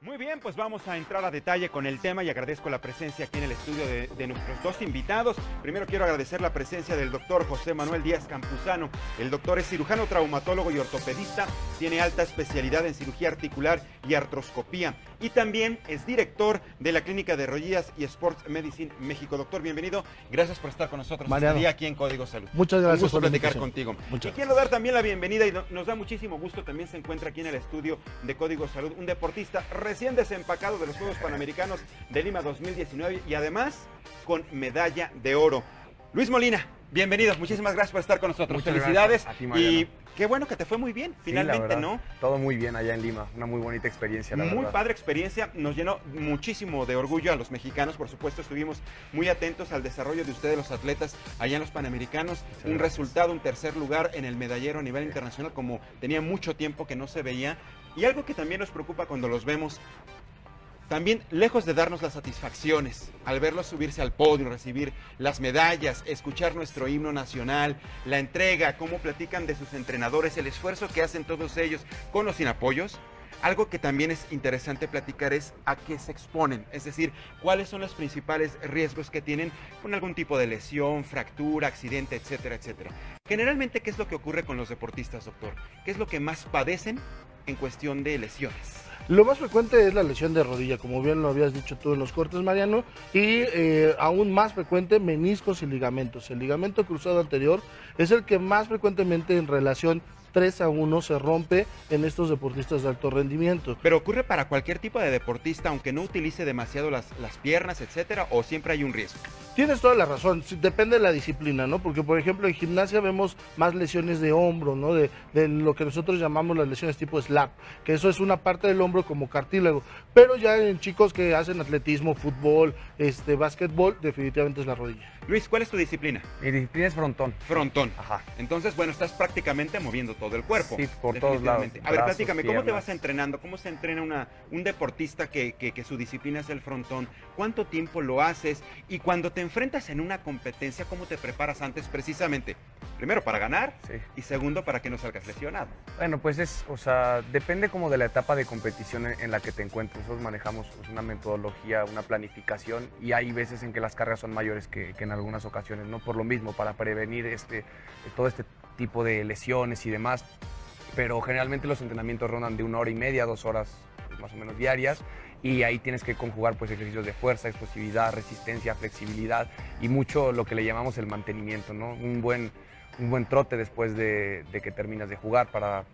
Muy bien, pues vamos a entrar a detalle con el tema y agradezco la presencia aquí en el estudio de nuestros dos invitados. Primero quiero agradecer la presencia del doctor José Manuel Díaz Campuzano. El doctor es cirujano, traumatólogo y ortopedista, tiene alta especialidad en cirugía articular y artroscopía y también es director de la Clínica de Rodillas y Sports Medicine México. Doctor, bienvenido. Gracias por estar con nosotros Mariano, este día aquí en Código Salud. Muchas gracias. Un gusto platicar contigo. Muchas y quiero dar también la bienvenida y nos da muchísimo gusto. También se encuentra aquí en el estudio de Código Salud un deportista recién desempacado de los Juegos Panamericanos de Lima 2019 y además con medalla de oro. Luis Molina, bienvenido, muchísimas gracias por estar con nosotros. Muchas felicidades a ti, y qué bueno que te fue muy bien, finalmente, sí, la verdad, ¿no? Todo muy bien allá en Lima, una muy bonita experiencia, la Muy verdad. padre experiencia, nos llenó muchísimo de orgullo a los mexicanos, por supuesto estuvimos muy atentos al desarrollo de ustedes los atletas allá en los Panamericanos, un resultado, un tercer lugar en el medallero a nivel internacional como tenía mucho tiempo que no se veía y algo que también nos preocupa cuando los vemos. También, lejos de darnos las satisfacciones, al verlos subirse al podio, recibir las medallas, escuchar nuestro himno nacional, la entrega, cómo platican de sus entrenadores, el esfuerzo que hacen todos ellos con o sin apoyos, algo que también es interesante platicar es a qué se exponen, es decir, cuáles son los principales riesgos que tienen con algún tipo de lesión, fractura, accidente, etcétera, etcétera. Generalmente, ¿qué es lo que ocurre con los deportistas, doctor? ¿Qué es lo que más padecen en cuestión de lesiones? Lo más frecuente es la lesión de rodilla, como bien lo habías dicho tú en los cortes, Mariano, y aún más frecuente meniscos y ligamentos. El ligamento cruzado anterior es el que más frecuentemente en relación 3-1 se rompe en estos deportistas de alto rendimiento. ¿Pero ocurre para cualquier tipo de deportista, aunque no utilice demasiado las piernas, etcétera, o siempre hay un riesgo? Tienes toda la razón, depende de la disciplina, ¿no? Porque, por ejemplo, en gimnasia vemos más lesiones de hombro, ¿no? De lo que nosotros llamamos las lesiones tipo slap, que eso es una parte del hombro como cartílago. Pero ya en chicos que hacen atletismo, fútbol, básquetbol, definitivamente es la rodilla. Luis, ¿cuál es tu disciplina? Mi disciplina es frontón. Frontón. Ajá. Entonces, bueno, estás prácticamente moviendo todo el cuerpo. Sí, por todos lados. A ver, Brazos, platícame, ¿cómo te piernas. vas entrenando? ¿Cómo se entrena un deportista que su disciplina es el frontón? ¿Cuánto tiempo lo haces? Y cuando te enfrentas en una competencia, ¿cómo te preparas antes precisamente? Primero, para ganar, Sí. y segundo, para que no salgas lesionado. Bueno, pues depende como de la etapa de competición en la que te encuentres. Nosotros manejamos una metodología, una planificación y hay veces en que las cargas son mayores que en algunas ocasiones, ¿no? Por lo mismo, para prevenir todo este tipo de lesiones y demás. Pero generalmente los entrenamientos rondan de 1 hora y media, 2 horas más o menos diarias. Y ahí tienes que conjugar pues ejercicios de fuerza, explosividad, resistencia, flexibilidad y mucho lo que le llamamos el mantenimiento, ¿no? Un buen trote después de que terminas de jugar para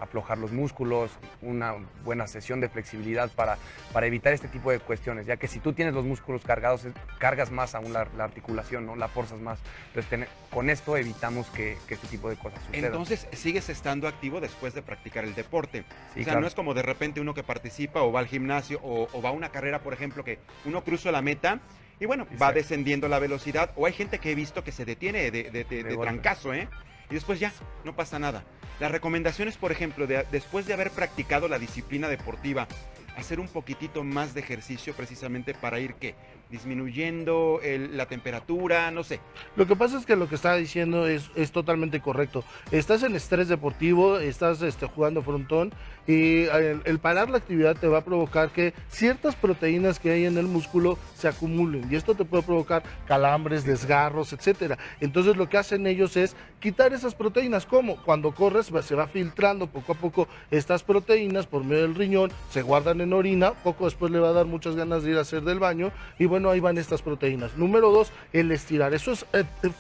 aflojar los músculos, una buena sesión de flexibilidad para evitar este tipo de cuestiones, ya que si tú tienes los músculos cargados, cargas más aún la articulación, ¿no? La forzas más. Entonces con esto evitamos que este tipo de cosas sucedan. Entonces, sigues estando activo después de practicar el deporte. Sí, o sea, claro. no es como de repente uno que participa o va al gimnasio o va a una carrera, por ejemplo, que uno cruza la meta y bueno, va Exacto. descendiendo la velocidad, o hay gente que he visto que se detiene de golpe. trancazo, y después ya, no pasa nada. Las recomendaciones, por ejemplo, después de haber practicado la disciplina deportiva, hacer un poquitito más de ejercicio precisamente para ir, ¿qué? Disminuyendo la temperatura, no sé. Lo que pasa es que lo que está diciendo es totalmente correcto. Estás en estrés deportivo, estás jugando frontón y el parar la actividad te va a provocar que ciertas proteínas que hay en el músculo se acumulen y esto te puede provocar calambres, desgarros, etcétera. Entonces lo que hacen ellos es quitar esas proteínas. ¿Cómo? Cuando corres se va filtrando poco a poco estas proteínas por medio del riñón, se guardan en orina, poco después le va a dar muchas ganas de ir a hacer del baño y bueno, ahí van estas proteínas. Número 2, el estirar. Eso es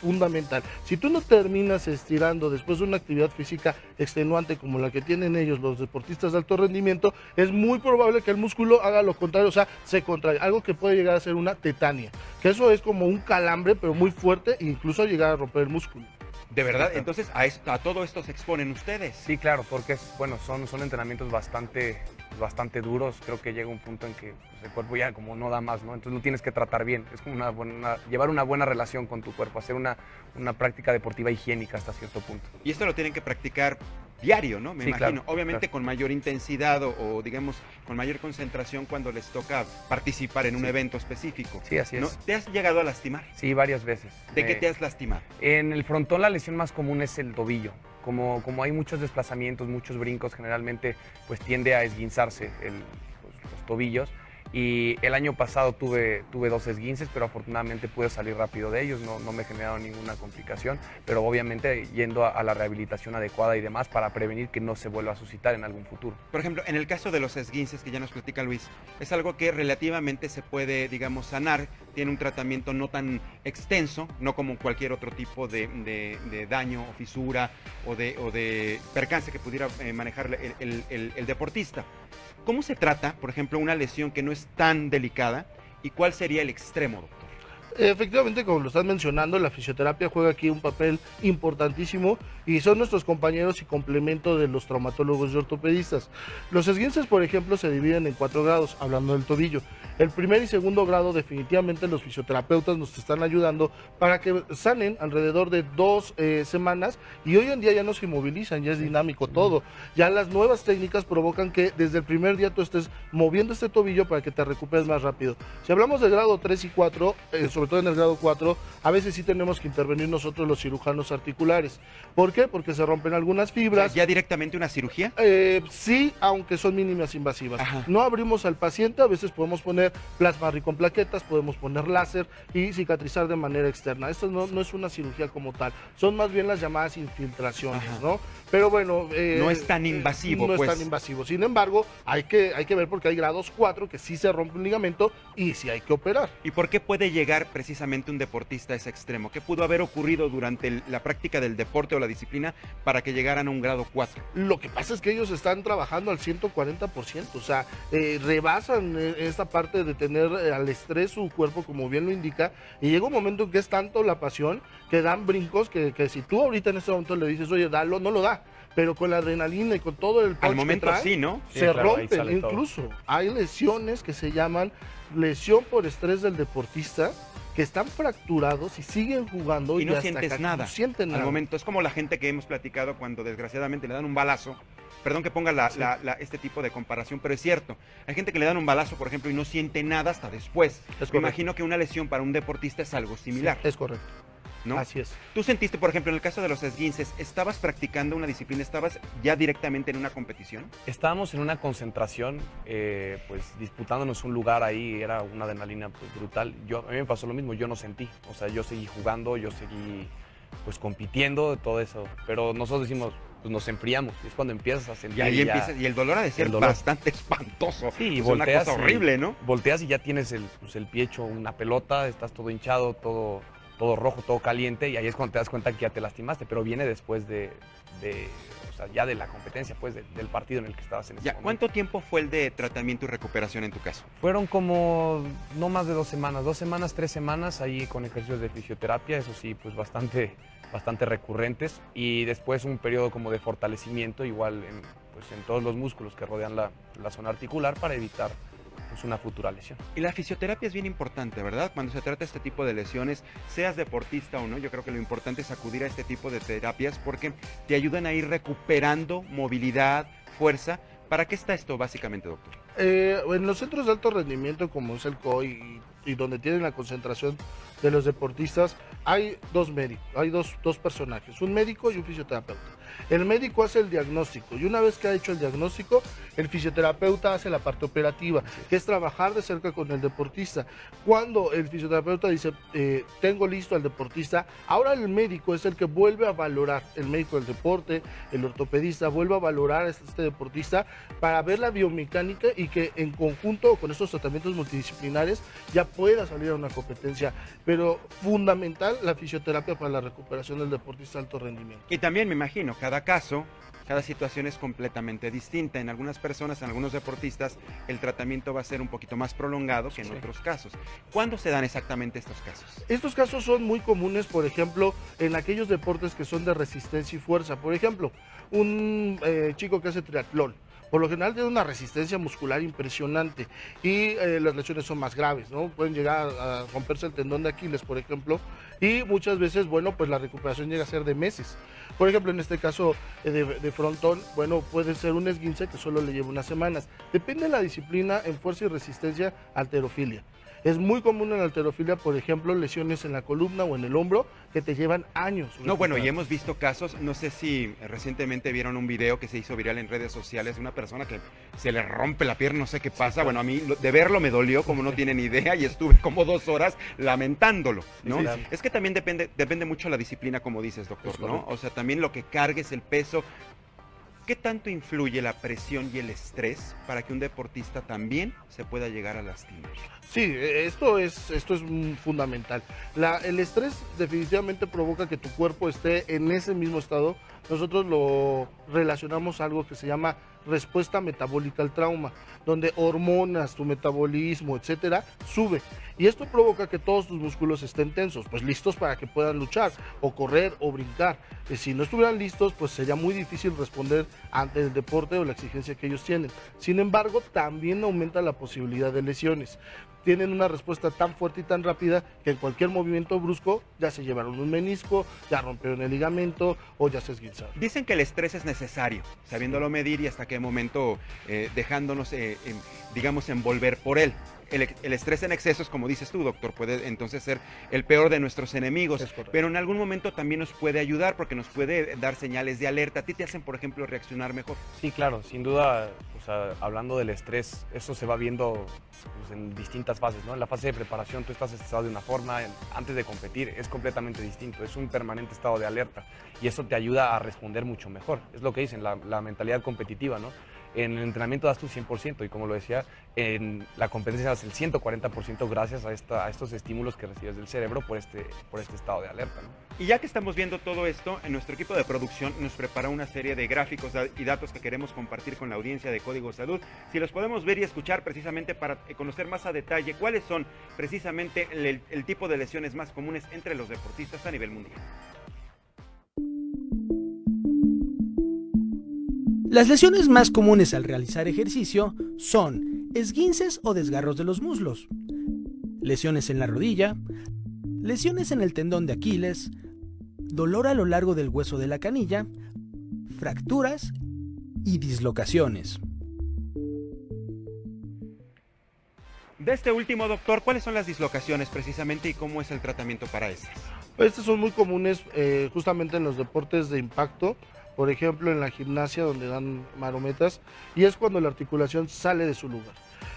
fundamental. Si tú no terminas estirando después de una actividad física extenuante como la que tienen ellos, los deportistas de alto rendimiento, es muy probable que el músculo haga lo contrario, o sea, se contrae. Algo que puede llegar a ser una tetania, que eso es como un calambre, pero muy fuerte e incluso llegar a romper el músculo. De verdad, entonces a todo esto se exponen ustedes. Sí, claro, porque son entrenamientos bastante bastante duros, creo que llega un punto en que pues, el cuerpo ya como no da más, ¿no? Entonces lo tienes que tratar bien, es como llevar una buena relación con tu cuerpo, hacer una práctica deportiva higiénica hasta cierto punto. Y esto lo tienen que practicar diario, ¿no? Me Sí, imagino. claro, Obviamente claro. con mayor intensidad o, digamos, con mayor concentración cuando les toca participar en un Sí. evento específico. Sí, así ¿No? es. ¿Te has llegado a lastimar? Sí, varias veces. ¿De qué te has lastimado? En el frontón la lesión más común es el tobillo. Como hay muchos desplazamientos, muchos brincos, generalmente pues tiende a esguinzarse los tobillos. Y el año pasado tuve 2 esguinces, pero afortunadamente pude salir rápido de ellos, no me generaron ninguna complicación, pero obviamente yendo a la rehabilitación adecuada y demás para prevenir que no se vuelva a suscitar en algún futuro. Por ejemplo, en el caso de los esguinces que ya nos platica Luis, es algo que relativamente se puede, digamos, sanar, tiene un tratamiento no tan extenso, no como cualquier otro tipo de daño o fisura o de percance que pudiera manejar el deportista. ¿Cómo se trata, por ejemplo, una lesión que no es tan delicada y cuál sería el extremo, doctor? Efectivamente, como lo estás mencionando, la fisioterapia juega aquí un papel importantísimo y son nuestros compañeros y complemento de los traumatólogos y ortopedistas. Los esguinces, por ejemplo, se dividen en 4 grados, hablando del tobillo. El primer y segundo grado definitivamente los fisioterapeutas nos están ayudando para que sanen alrededor de 2 semanas y hoy en día ya no se inmovilizan, ya es dinámico todo. Ya las nuevas técnicas provocan que desde el primer día tú estés moviendo este tobillo para que te recuperes más rápido. Si hablamos de grado 3 y 4, sobre todo en el grado 4, a veces sí tenemos que intervenir nosotros los cirujanos articulares. ¿Por qué? Porque se rompen algunas O fibras. sea, ¿ya directamente una cirugía? Sí, aunque son mínimas invasivas. Ajá. No abrimos al paciente, a veces podemos poner plasma rico en plaquetas, podemos poner láser y cicatrizar de manera externa. Esto no es una cirugía como tal, son más bien las llamadas infiltraciones, Ajá. ¿no? Pero bueno... No es tan invasivo, No pues. es tan invasivo. Sin embargo, hay que ver porque hay grados 4 que sí se rompe un ligamento y sí hay que operar. ¿Y por qué puede llegar precisamente un deportista a ese extremo? ¿Qué pudo haber ocurrido durante la práctica del deporte o la disciplina para que llegaran a un grado 4? Lo que pasa es que ellos están trabajando al 140%, o sea, rebasan esta parte de tener al estrés su cuerpo, como bien lo indica, y llega un momento en que es tanto la pasión que dan brincos que si tú ahorita en este momento le dices, oye, dalo, no lo da. Pero con la adrenalina y con todo el punch Al momento que trae, sí, ¿no? Sí, se claro, ahí rompen. sale todo. Incluso hay lesiones que se llaman lesión por estrés del deportista, que están fracturados y siguen jugando Y no hasta sientes que nada. no sienten Al nada. momento, es como la gente que hemos platicado cuando desgraciadamente le dan un balazo. Perdón que ponga Sí. este tipo de comparación, pero es cierto. Hay gente que le dan un balazo, por ejemplo, y no siente nada hasta después. Es Me correcto. imagino que una lesión para un deportista es algo similar, Es correcto, ¿no? así es. Tú sentiste, por ejemplo, en el caso de los esguinces, ¿estabas practicando una disciplina? ¿Estabas ya directamente en una competición? Estábamos en una concentración, pues disputándonos un lugar ahí, era una adrenalina pues, brutal. A mí me pasó lo mismo, yo no sentí, o sea, yo seguí jugando, yo seguí pues compitiendo, todo eso, pero nosotros decimos, pues nos enfriamos, y es cuando empiezas a sentir. Y ahí ya- empiezas, y el dolor ha de ser el dolor. bastante espantoso. Sí, y es una volteas cosa y- horrible, ¿no? Volteas y ya tienes el pie hecho una pelota, estás todo hinchado, todo rojo, todo caliente, y ahí es cuando te das cuenta que ya te lastimaste, pero viene después o sea, ya de la competencia, pues del partido en el que estabas en ese Ya, momento. ¿cuánto tiempo fue el de tratamiento y recuperación en tu caso? Fueron como no más de 2 semanas, 2 semanas, 3 semanas ahí con ejercicios de fisioterapia, eso sí, pues bastante recurrentes, y después un periodo como de fortalecimiento igual en todos los músculos que rodean la zona articular para evitar pues, una futura lesión. Y la fisioterapia es bien importante, ¿verdad? Cuando se trata de este tipo de lesiones, seas deportista o no, yo creo que lo importante es acudir a este tipo de terapias porque te ayudan a ir recuperando movilidad, fuerza. ¿Para qué está esto básicamente, doctor? En los centros de alto rendimiento como es el COI y donde tienen la concentración de los deportistas, hay 2 médicos, hay dos personajes, un médico y un fisioterapeuta. El médico hace el diagnóstico y una vez que ha hecho el diagnóstico, el fisioterapeuta hace la parte operativa, que es trabajar de cerca con el deportista. Cuando el fisioterapeuta dice, tengo listo al deportista, ahora el médico es el que vuelve a valorar, el médico del deporte, el ortopedista, vuelve a valorar a este deportista para ver la biomecánica y que en conjunto con estos tratamientos multidisciplinares ya pueda salir a una competencia. Pero fundamental la fisioterapia para la recuperación del deportista de alto rendimiento. Y también me imagino, cada caso, cada situación es completamente distinta. En algunas personas, en algunos deportistas, el tratamiento va a ser un poquito más prolongado que en Sí. otros casos. ¿Cuándo se dan exactamente estos casos? Estos casos son muy comunes, por ejemplo, en aquellos deportes que son de resistencia y fuerza. Por ejemplo, un chico que hace triatlón. por lo general tienen una resistencia muscular impresionante y las lesiones son más graves, ¿no? Pueden llegar a romperse el tendón de Aquiles, por ejemplo, y muchas veces, bueno, pues la recuperación llega a ser de meses. Por ejemplo, en este caso de frontón, bueno, puede ser un esguince que solo le lleva unas semanas. Depende de la disciplina en fuerza y resistencia, halterofilia. Es muy común en la halterofilia, por ejemplo, lesiones en la columna o en el hombro que te llevan años. No, bueno, y hemos visto casos, no sé si recientemente vieron un video que se hizo viral en redes sociales de una persona que se le rompe la pierna, no sé qué pasa. Bueno, a mí de verlo me dolió, como no tienen idea, y estuve como 2 horas lamentándolo, ¿no? Sí, claro. Es que también depende mucho la disciplina, como dices, doctor, ¿no? O sea, también lo que cargues, el peso. ¿Qué tanto influye la presión y el estrés para que un deportista también se pueda llegar a lastimar? Sí, esto es fundamental. El estrés definitivamente provoca que tu cuerpo esté en ese mismo estado. Nosotros lo relacionamos a algo que se llama respuesta metabólica al trauma, donde hormonas, tu metabolismo, etcétera, sube. Y esto provoca que todos tus músculos estén tensos, pues listos para que puedan luchar, o correr, o brincar. Si no estuvieran listos, pues sería muy difícil responder ante el deporte o la exigencia que ellos tienen. Sin embargo, también aumenta la posibilidad de lesiones. Tienen una respuesta tan fuerte y tan rápida que en cualquier movimiento brusco ya se llevaron un menisco, ya rompieron el ligamento o ya se esguinzaron. Dicen que el estrés es necesario, sabiéndolo medir y hasta qué momento dejándonos, digamos, envolver por él. El estrés en exceso, como dices tú, doctor, puede entonces ser el peor de nuestros enemigos, pero en algún momento también nos puede ayudar porque nos puede dar señales de alerta. ¿A ti te hacen, por ejemplo, reaccionar mejor? Sí, claro, sin duda, o sea, hablando del estrés, eso se va viendo pues, en distintas fases, ¿no? En la fase de preparación tú estás estresado de una forma, antes de competir es completamente distinto, es un permanente estado de alerta y eso te ayuda a responder mucho mejor. Es lo que dicen, la mentalidad competitiva, ¿no? En el entrenamiento das tu 100% y como lo decía, en la competencia das el 140% gracias a estos estímulos que recibes del cerebro por este estado de alerta, ¿no? Y ya que estamos viendo todo esto, en nuestro equipo de producción nos prepara una serie de gráficos y datos que queremos compartir con la audiencia de Código Salud. Si los podemos ver y escuchar precisamente para conocer más a detalle cuáles son precisamente el tipo de lesiones más comunes entre los deportistas a nivel mundial. Las lesiones más comunes al realizar ejercicio son esguinces o desgarros de los muslos, lesiones en la rodilla, lesiones en el tendón de Aquiles, dolor a lo largo del hueso de la canilla, fracturas y dislocaciones. De este último, doctor, ¿cuáles son las dislocaciones precisamente y cómo es el tratamiento para estas? Estas son muy comunes justamente en los deportes de impacto. Por ejemplo, en la gimnasia donde dan marometas, y es cuando la articulación sale de su lugar.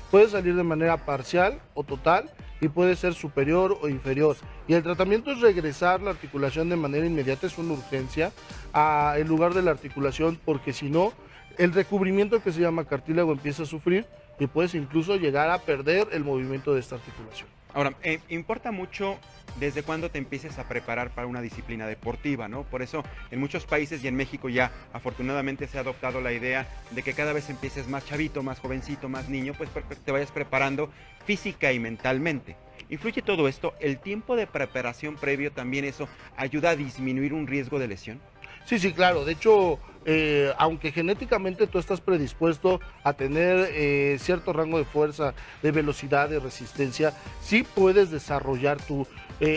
Puede salir de manera parcial o total y puede ser superior o inferior. Y el tratamiento es regresar la articulación de manera inmediata, es una urgencia, al lugar de la articulación, porque si no, el recubrimiento que se llama cartílago empieza a sufrir y puedes incluso llegar a perder el movimiento de esta articulación. Ahora, importa mucho desde cuándo te empieces a preparar para una disciplina deportiva, ¿no? Por eso en muchos países y en México ya afortunadamente se ha adoptado la idea de que cada vez empieces más chavito, más jovencito, más niño, pues te vayas preparando física y mentalmente. ¿Influye todo esto? ¿El tiempo de preparación previo también eso ayuda a disminuir un riesgo de lesión? Sí, claro. De hecho, aunque genéticamente tú estás predispuesto a tener cierto rango de fuerza, de velocidad, de resistencia, sí puedes desarrollar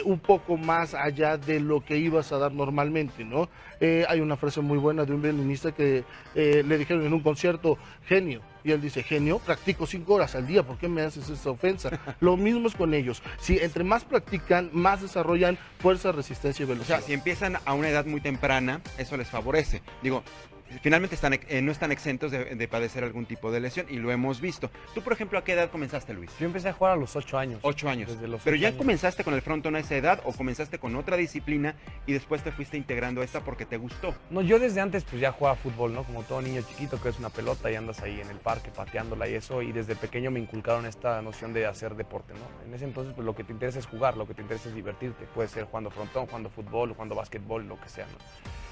un poco más allá de lo que ibas a dar normalmente, ¿no? Hay una frase muy buena de un violinista que le dijeron en un concierto, genio. Y él dice, genio, practico 5 horas al día, ¿por qué me haces esa ofensa? Lo mismo es con ellos. Si entre más practican, más desarrollan fuerza, resistencia y O velocidad. sea, si empiezan a una edad muy temprana, eso les favorece. Digo, finalmente no están exentos de padecer algún tipo de lesión y lo hemos visto. Tú, por ejemplo, ¿a qué edad comenzaste, Luis? Yo empecé a jugar a los 8 años. 8 años. Desde los Pero 8 ya años. comenzaste con el frontón a esa edad o comenzaste con otra disciplina y después te fuiste integrando esta porque te gustó. No, yo desde antes pues ya jugaba fútbol, ¿no? Como todo niño chiquito que es una pelota y andas ahí en el parque pateándola y eso, y desde pequeño me inculcaron esta noción de hacer deporte, ¿no? En ese entonces pues lo que te interesa es jugar, lo que te interesa es divertirte, puede ser jugando frontón, jugando fútbol, jugando básquetbol, lo que sea, ¿no?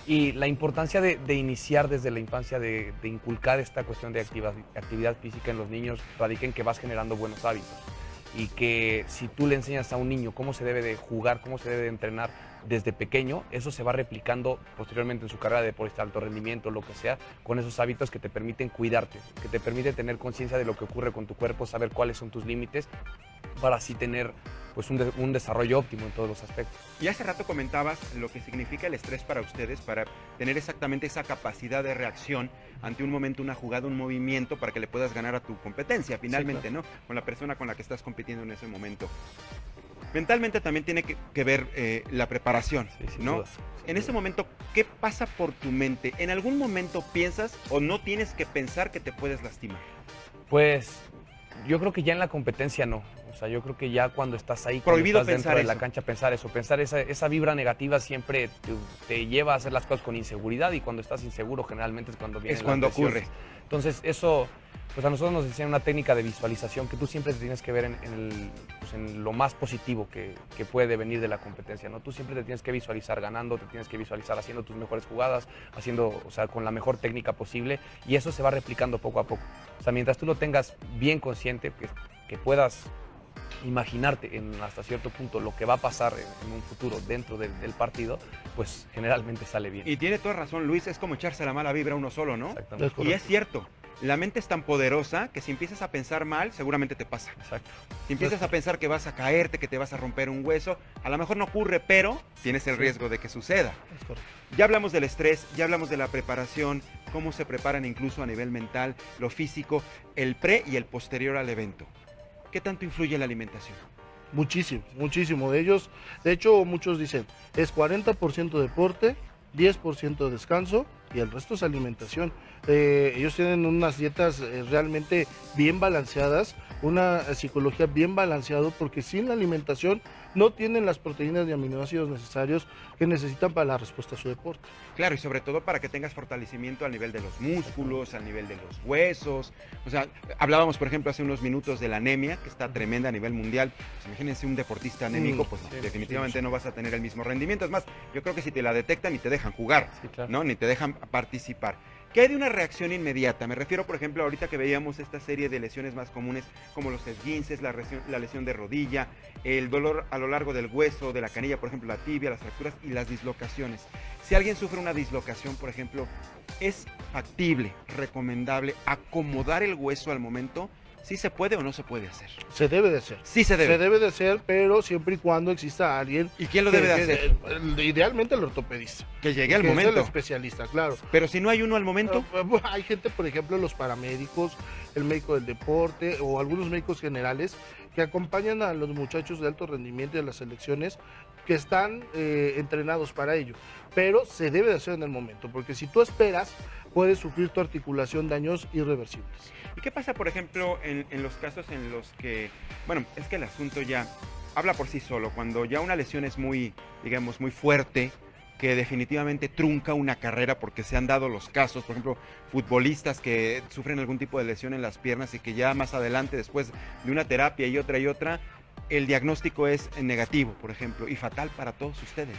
Y la importancia de iniciar desde la infancia, de inculcar esta cuestión de actividad física en los niños radica en que vas generando buenos hábitos y que si tú le enseñas a un niño cómo se debe de jugar, cómo se debe de entrenar, desde pequeño, eso se va replicando posteriormente en su carrera de deportista de alto rendimiento, lo que sea, con esos hábitos que te permiten cuidarte, que te permiten tener conciencia de lo que ocurre con tu cuerpo, saber cuáles son tus límites, para así tener pues un desarrollo óptimo en todos los aspectos. Y hace rato comentabas lo que significa el estrés para ustedes, para tener exactamente esa capacidad de reacción ante un momento, una jugada, un movimiento, para que le puedas ganar a tu competencia, finalmente, sí, claro, ¿no? Con la persona con la que estás compitiendo en ese momento. Mentalmente también tiene que ver la preparación, sí, ¿no? Duda, en ese momento, ¿qué pasa por tu mente? ¿En algún momento piensas o no tienes que pensar que te puedes lastimar? Pues yo creo que ya en la competencia no. O sea, yo creo que ya cuando estás ahí, prohibido cuando estás dentro de la eso. cancha, pensar esa vibra negativa siempre te lleva a hacer las cosas con inseguridad, y cuando estás inseguro generalmente es cuando viene. Es cuando ocurre. Entonces eso, pues a nosotros nos enseñan una técnica de visualización que tú siempre te tienes que ver en lo más positivo que puede venir de la competencia, ¿no? Tú siempre te tienes que visualizar ganando, te tienes que visualizar haciendo tus mejores jugadas, o sea, con la mejor técnica posible, y eso se va replicando poco a poco. O sea, mientras tú lo tengas bien consciente, que puedas imaginarte hasta cierto punto lo que va a pasar en un futuro dentro del partido, pues generalmente sale bien. Y tiene toda razón Luis, es como echarse la mala vibra uno solo, ¿no? Exactamente. Y es cierto, la mente es tan poderosa que si empiezas a pensar mal, seguramente te pasa. Exacto. Si empiezas a pensar que vas a caerte, que te vas a romper un hueso, a lo mejor no ocurre, pero tienes el riesgo de que suceda. Es correcto. Ya hablamos del estrés, ya hablamos de la preparación, cómo se preparan incluso a nivel mental, lo físico, el pre y el posterior al evento. ¿Qué tanto influye la alimentación? Muchísimo, muchísimo. De hecho, muchos dicen, es 40% deporte, 10% descanso y el resto es alimentación. Ellos tienen unas dietas realmente bien balanceadas, una psicología bien balanceada, porque sin la alimentación no tienen las proteínas y aminoácidos necesarios que necesitan para la respuesta a su deporte. Claro, y sobre todo para que tengas fortalecimiento a nivel de los músculos, a nivel de los huesos. O sea, hablábamos, por ejemplo, hace unos minutos de la anemia, que está tremenda a nivel mundial. Pues imagínense un deportista anémico, pues sí, definitivamente no vas a tener el mismo rendimiento. Es más, yo creo que si te la detectan ni te dejan jugar, sí, claro, ¿no? Ni te dejan participar. ¿Qué hay de una reacción inmediata? Me refiero, por ejemplo, ahorita que veíamos esta serie de lesiones más comunes, como los esguinces, la lesión de rodilla, el dolor a lo largo del hueso, de la canilla, por ejemplo, la tibia, las fracturas y las dislocaciones. Si alguien sufre una dislocación, por ejemplo, ¿es factible, recomendable acomodar el hueso al momento? ¿Sí se puede o no se puede hacer? Se debe de hacer. Sí se debe. Se debe de hacer, pero siempre y cuando exista alguien. ¿Y quién lo debe de hacer? Idealmente el ortopedista. Que llegue al momento. Es el especialista, claro. Pero si no hay uno al momento. Hay gente, por ejemplo, los paramédicos, el médico del deporte o algunos médicos generales que acompañan a los muchachos de alto rendimiento y de las selecciones que están entrenados para ello. Pero se debe de hacer en el momento, porque si tú esperas, puedes sufrir tu articulación daños irreversibles. ¿Y qué pasa, por ejemplo, en los casos en los que, bueno, es que el asunto ya habla por sí solo, cuando ya una lesión es muy, digamos, muy fuerte, que definitivamente trunca una carrera, porque se han dado los casos, por ejemplo, futbolistas que sufren algún tipo de lesión en las piernas y que ya más adelante, después de una terapia y otra, el diagnóstico es negativo, por ejemplo, y fatal para todos ustedes.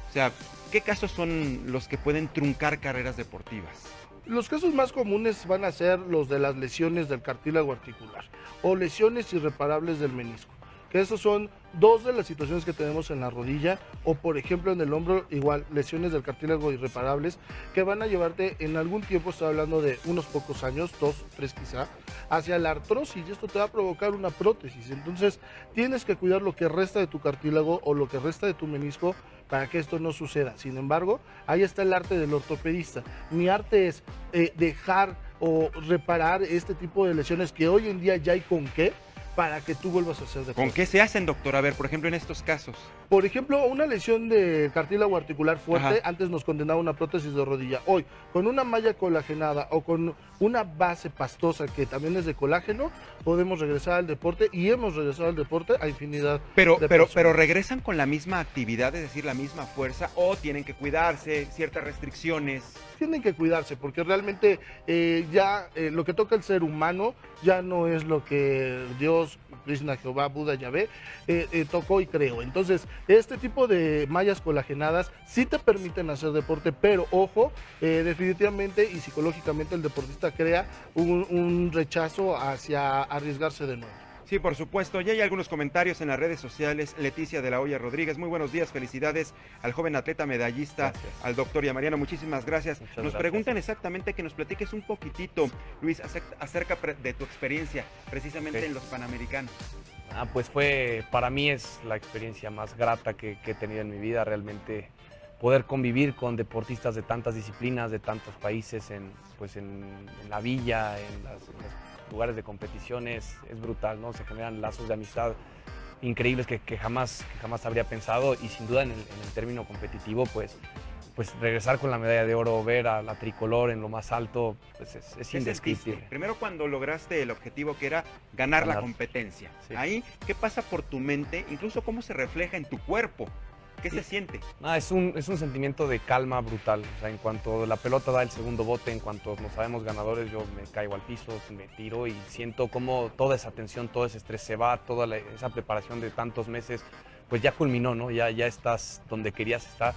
O sea, ¿qué casos son los que pueden truncar carreras deportivas? Los casos más comunes van a ser los de las lesiones del cartílago articular o lesiones irreparables del menisco, que esos son dos de las situaciones que tenemos en la rodilla, o por ejemplo en el hombro, igual, lesiones del cartílago irreparables que van a llevarte en algún tiempo, estoy hablando de unos pocos años, 2, 3 quizá, hacia la artrosis, y esto te va a provocar una prótesis. Entonces tienes que cuidar lo que resta de tu cartílago o lo que resta de tu menisco para que esto no suceda. Sin embargo, ahí está el arte del ortopedista. Mi arte es dejar o reparar este tipo de lesiones que hoy en día ya hay con qué, para que tú vuelvas a hacer deporte. ¿Con qué se hacen, doctor? A ver, por ejemplo, en estos casos. Por ejemplo, una lesión de cartílago articular fuerte, ajá, antes nos condenaba una prótesis de rodilla. Hoy, con una malla colagenada o con una base pastosa que también es de colágeno, podemos regresar al deporte, y hemos regresado al deporte a infinidad pero, de pero regresan con la misma actividad, es decir, la misma fuerza, o tienen que cuidarse, ciertas restricciones. Tienen que cuidarse, porque realmente lo que toca el ser humano ya no es lo que Dios, Krishna, Jehová, Buda, Yahvé, tocó y creó. Entonces, este tipo de mallas colagenadas sí te permiten hacer deporte, pero ojo, definitivamente y psicológicamente el deportista crea un rechazo hacia arriesgarse de nuevo. Sí, por supuesto. Ya hay algunos comentarios en las redes sociales. Leticia de la Hoya Rodríguez, muy buenos días, felicidades al joven atleta medallista, Gracias. al doctor y a Mariano, muchísimas gracias. Muchas Nos gracias. preguntan exactamente que nos platiques un poquitito, Luis, acerca de tu experiencia precisamente Ok. en los Panamericanos. Pues para mí es la experiencia más grata que he tenido en mi vida, realmente poder convivir con deportistas de tantas disciplinas, de tantos países, en la villa, en los lugares de competiciones, es brutal, ¿no? Se generan lazos de amistad increíbles que jamás habría pensado, y sin duda en el término competitivo, pues regresar con la medalla de oro, ver a la tricolor en lo más alto, pues es ¿Qué indescriptible. sentiste? Primero, cuando lograste el objetivo que era ganar la Ganar. competencia. Sí. Ahí, ¿qué pasa por tu mente? Incluso cómo se refleja en tu cuerpo. ¿Qué se siente? Es un sentimiento de calma brutal. O sea, en cuanto la pelota da el segundo bote, en cuanto nos sabemos ganadores, yo me caigo al piso, me tiro y siento como toda esa tensión, todo ese estrés se va, esa preparación de tantos meses, pues ya culminó, ¿no? Ya estás donde querías estar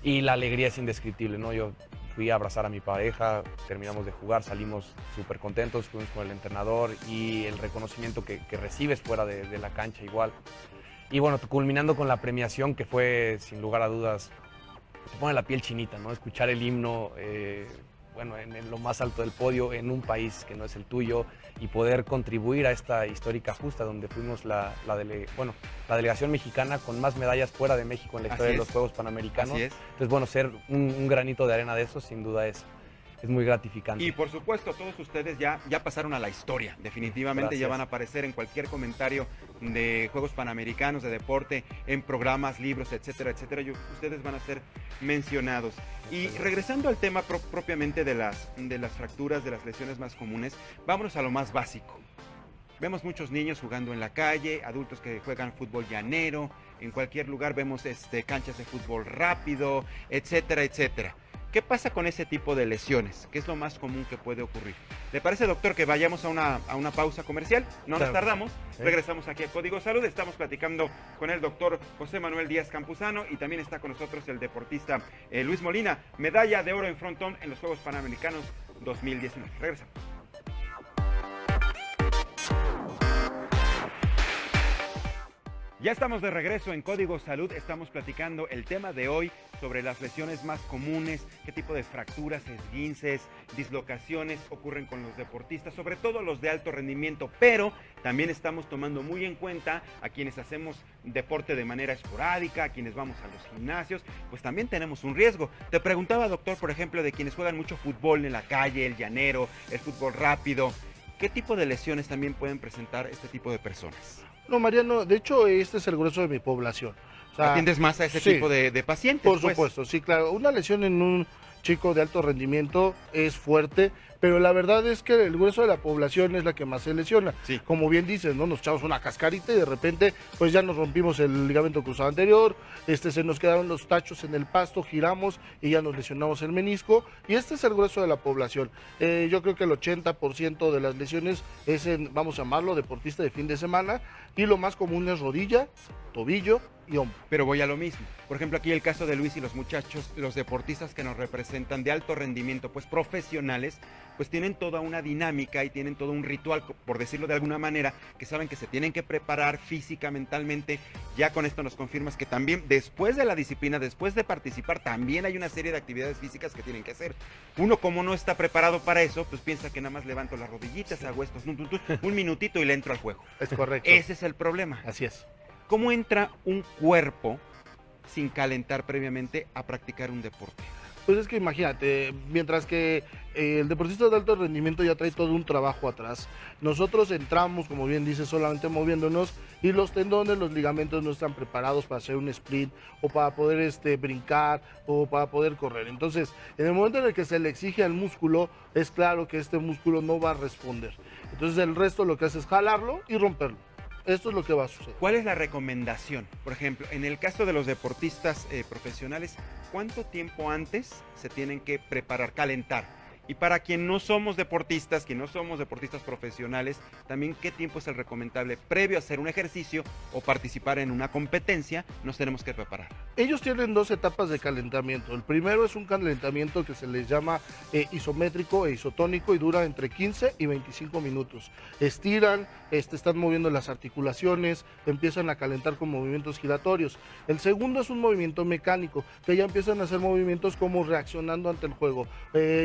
y la alegría es indescriptible, ¿no? Yo fui a abrazar a mi pareja, terminamos de jugar, salimos súper contentos, fuimos con el entrenador y el reconocimiento que recibes fuera de la cancha igual. Y bueno, culminando con la premiación, que fue sin lugar a dudas, te pone la piel chinita, ¿no? Escuchar el himno, en lo más alto del podio, en un país que no es el tuyo, y poder contribuir a esta histórica justa donde fuimos la delegación mexicana con más medallas fuera de México en la historia de los Juegos Panamericanos. Así es. Entonces, bueno, ser un granito de arena de eso, sin duda es muy gratificante. Y por supuesto, todos ustedes ya pasaron a la historia. Definitivamente ya Gracias. van a aparecer en cualquier comentario de Juegos Panamericanos, de deporte, en programas, libros, etcétera, etcétera. Ustedes van a ser mencionados. Y regresando al tema propiamente de las fracturas, de las lesiones más comunes, vámonos a lo más básico. Vemos muchos niños jugando en la calle, adultos que juegan fútbol llanero, en cualquier lugar vemos canchas de fútbol rápido, etcétera, etcétera. ¿Qué pasa con ese tipo de lesiones? ¿Qué es lo más común que puede ocurrir? ¿Le parece, doctor, que vayamos a una pausa comercial? No nos tardamos. Regresamos aquí a Código Salud. Estamos platicando con el doctor José Manuel Díaz Campuzano y también está con nosotros el deportista Luis Molina, medalla de oro en frontón en los Juegos Panamericanos 2019. Regresamos. Ya estamos de regreso en Código Salud, estamos platicando el tema de hoy sobre las lesiones más comunes, qué tipo de fracturas, esguinces, dislocaciones ocurren con los deportistas, sobre todo los de alto rendimiento, pero también estamos tomando muy en cuenta a quienes hacemos deporte de manera esporádica, a quienes vamos a los gimnasios, pues también tenemos un riesgo. Te preguntaba, doctor, por ejemplo, de quienes juegan mucho fútbol en la calle, el llanero, el fútbol rápido, ¿qué tipo de lesiones también pueden presentar este tipo de personas? No, Mariano, de hecho, este es el grueso de mi población. O sea, ¿Atiendes más a ese sí, tipo de pacientes? por pues? supuesto, sí, claro. Una lesión en un chico de alto rendimiento es fuerte, pero la verdad es que el grueso de la población es la que más se lesiona. Sí. Como bien dices, ¿no? Nos echamos una cascarita y de repente pues ya nos rompimos el ligamento cruzado anterior, se nos quedaron los tachos en el pasto, giramos y ya nos lesionamos el menisco, y este es el grueso de la población. Yo creo que el 80% de las lesiones es vamos a llamarlo, deportista de fin de semana, y lo más común es rodilla, tobillo y hombro. Pero voy a lo mismo. Por ejemplo, aquí el caso de Luis y los muchachos, los deportistas que nos representan de alto rendimiento, pues profesionales, pues tienen toda una dinámica y tienen todo un ritual, por decirlo de alguna manera, que saben que se tienen que preparar física, mentalmente. Ya con esto nos confirmas que también después de la disciplina, después de participar, también hay una serie de actividades físicas que tienen que hacer. Uno, como no está preparado para eso, pues piensa que nada más levanto las rodillitas, hago esto, un minutito y le entro al juego. Es correcto. Ese es el problema. Así es. ¿Cómo entra un cuerpo sin calentar previamente a practicar un deporte? Pues es que imagínate, mientras que el deportista de alto rendimiento ya trae todo un trabajo atrás, nosotros entramos, como bien dice, solamente moviéndonos, y los tendones, los ligamentos no están preparados para hacer un sprint o para poder brincar o para poder correr. Entonces, en el momento en el que se le exige al músculo, es claro que este músculo no va a responder. Entonces el resto lo que hace es jalarlo y romperlo. Esto es lo que va a suceder. ¿Cuál es la recomendación? Por ejemplo, en el caso de los deportistas profesionales, ¿cuánto tiempo antes se tienen que preparar, calentar? Y para quien no somos deportistas, profesionales, también qué tiempo es el recomendable previo a hacer un ejercicio o participar en una competencia, nos tenemos que preparar. Ellos tienen 2 etapas de calentamiento. El primero es un calentamiento que se les llama isométrico e isotónico y dura entre 15 y 25 minutos. Estiran, están moviendo las articulaciones, empiezan a calentar con movimientos giratorios. El segundo es un movimiento mecánico, que ya empiezan a hacer movimientos como reaccionando ante el juego,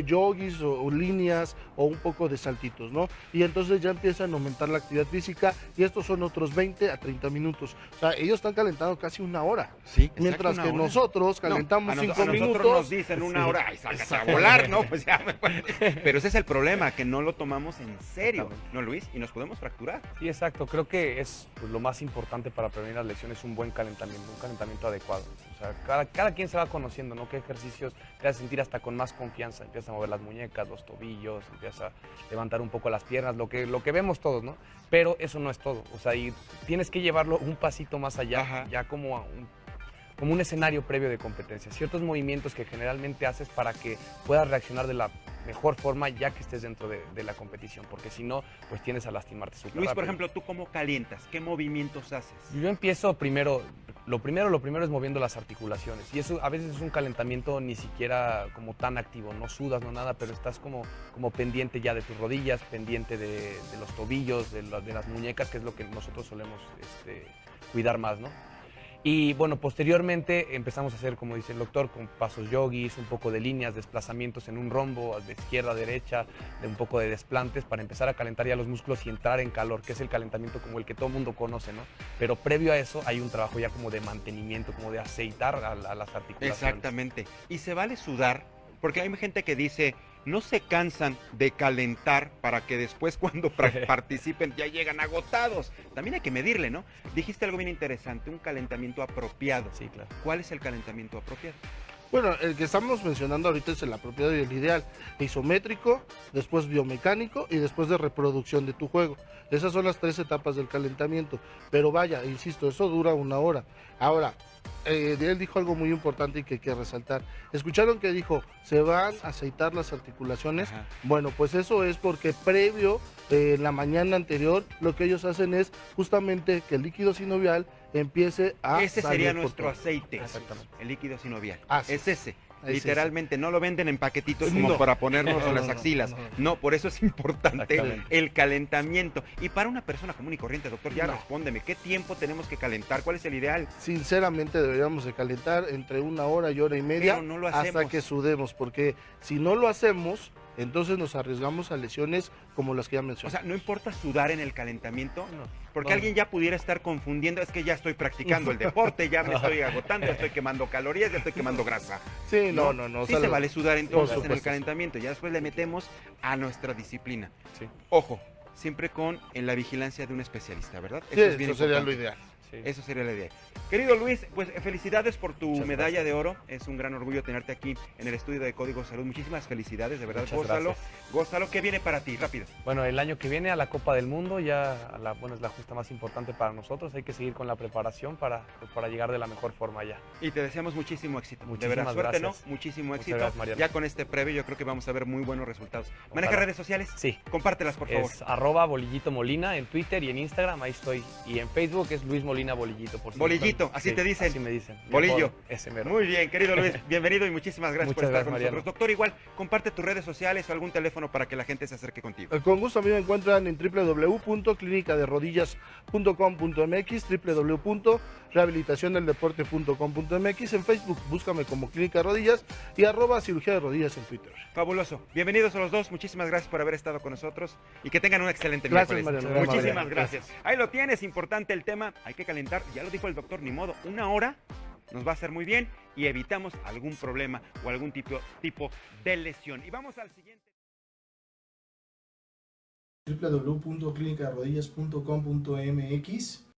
yogis o líneas o un poco de saltitos, ¿no? Y entonces ya empiezan a aumentar la actividad física y estos son otros 20 a 30 minutos. O sea, ellos están calentando casi una hora. Sí, exacto, mientras que nosotros calentamos 5 a minutos. nosotros nos dicen una hora, ay, sácate a volar, ¿no? Pues ya, pero ese es el problema, que no lo tomamos en serio, ¿no, Luis? Y nos podemos fracturar. Sí, exacto. Creo que es pues, lo más importante para prevenir las lesiones, un buen calentamiento, un calentamiento adecuado. O sea, cada quien se va conociendo, ¿no? Qué ejercicios te hace sentir hasta con más confianza. Empiezas a mover las muñecas, los tobillos, empiezas a levantar un poco las piernas, lo que vemos todos, ¿no? Pero eso no es todo. O sea, y tienes que llevarlo un pasito más allá, Ajá. ya como un escenario previo de competencia. Ciertos movimientos que generalmente haces para que puedas reaccionar de la mejor forma ya que estés dentro de la competición, porque si no, pues tienes a lastimarte súper Luis, por rápido. ejemplo, ¿tú cómo calientas? ¿Qué movimientos haces? Yo empiezo primero, lo primero es moviendo las articulaciones y eso a veces es un calentamiento ni siquiera como tan activo, no sudas, no nada, pero estás como pendiente ya de tus rodillas, pendiente de los tobillos, de las muñecas, que es lo que nosotros solemos cuidar más, ¿no? Y bueno, posteriormente empezamos a hacer, como dice el doctor, con pasos yogis, un poco de líneas, desplazamientos en un rombo, de izquierda a derecha, de un poco de desplantes para empezar a calentar ya los músculos y entrar en calor, que es el calentamiento como el que todo el mundo conoce, ¿no? Pero previo a eso hay un trabajo ya como de mantenimiento, como de aceitar a las articulaciones. Exactamente. Y se vale sudar, porque hay gente que dice, no se cansan de calentar para que después cuando participen ya llegan agotados. También hay que medirle, ¿no? Dijiste algo bien interesante, un calentamiento apropiado. Sí, claro. ¿Cuál es el calentamiento apropiado? Bueno, el que estamos mencionando ahorita es el apropiado y el ideal. Isométrico, después biomecánico y después de reproducción de tu juego. Esas son las 3 etapas del calentamiento. Pero vaya, insisto, eso dura 1 hora. Ahora, él dijo algo muy importante y que hay que resaltar. ¿Escucharon que dijo, se van a aceitar las articulaciones? Ajá. Bueno, pues eso es porque previo, en la mañana anterior, lo que ellos hacen es justamente que el líquido sinovial empiece a Ese salir sería por nuestro todo. aceite. Exactamente. El líquido sinovial. Así Es ese. Es Literalmente, no lo venden en paquetitos como No. para ponernos en las No, axilas. no. No, por eso es importante Exactamente. el calentamiento. Y para una persona común y corriente, doctor, ya No. respóndeme, ¿qué tiempo tenemos que calentar? ¿Cuál es el ideal? Sinceramente deberíamos de calentar entre 1 hora y hora y media Pero no lo hasta hacemos. que sudemos, porque si no lo hacemos, entonces nos arriesgamos a lesiones como las que ya O mencioné. sea, no importa sudar en el calentamiento, No, porque no. alguien ya pudiera estar confundiendo, es que ya estoy practicando el deporte, ya me estoy agotando, ya estoy quemando calorías, ya estoy quemando grasa. Sí, no. Sí o sea, se vale sudar entonces en el supuesto. calentamiento, ya después le metemos a nuestra disciplina. Sí, Ojo, siempre en la vigilancia de un especialista, ¿verdad? Sí, es bien eso sería lo importante. ideal. sí. Eso sería la idea. Querido Luis, pues felicidades por tu Muchas medalla gracias. de oro. Es un gran orgullo tenerte aquí en el estudio de Código Salud. Muchísimas felicidades, de verdad. Muchas Gózalo. gracias. Gózalo. ¿Qué viene para ti? Rápido. Bueno, el año que viene a la Copa del Mundo ya es la justa más importante para nosotros. Hay que seguir con la preparación para llegar de la mejor forma allá. Y te deseamos muchísimo éxito. de Muchísimas verdad, suerte, gracias. ¿no? Muchísimo Muchas éxito. gracias, Mariano. Ya con este previo yo creo que vamos a ver muy buenos resultados. ¿Maneja Ojalá. redes sociales? Sí. Compártelas, por favor. Es @bolillito molina en Twitter y en Instagram, ahí estoy. Y en Facebook es Luis Molina Bolillito. Por si Bolillito, gustan. así te dicen. Así me dicen. Mi Bolillo. apodo, ese mero. Muy bien, querido Luis. Bienvenido y muchísimas gracias por Muchas estar con gracias, nosotros. Mariano. Doctor, igual, comparte tus redes sociales o algún teléfono para que la gente se acerque contigo. Con gusto a mí me encuentran en www.clinicaderodillas.com.mx, www.rehabilitaciondeldeporte.com.mx, en Facebook búscame como Clínica de Rodillas y @cirugía de rodillas en Twitter. Fabuloso. Bienvenidos a los dos. Muchísimas gracias por haber estado con nosotros y que tengan un excelente Gracias, miércoles. Mariano. Muchísimas Mariano. gracias. Ahí lo tienes, importante el tema. Hay que calentar, ya lo dijo el doctor, ni modo. 1 hora nos va a hacer muy bien y evitamos algún problema o algún tipo de lesión. Y vamos al siguiente. www.clinicaderodillas.com.mx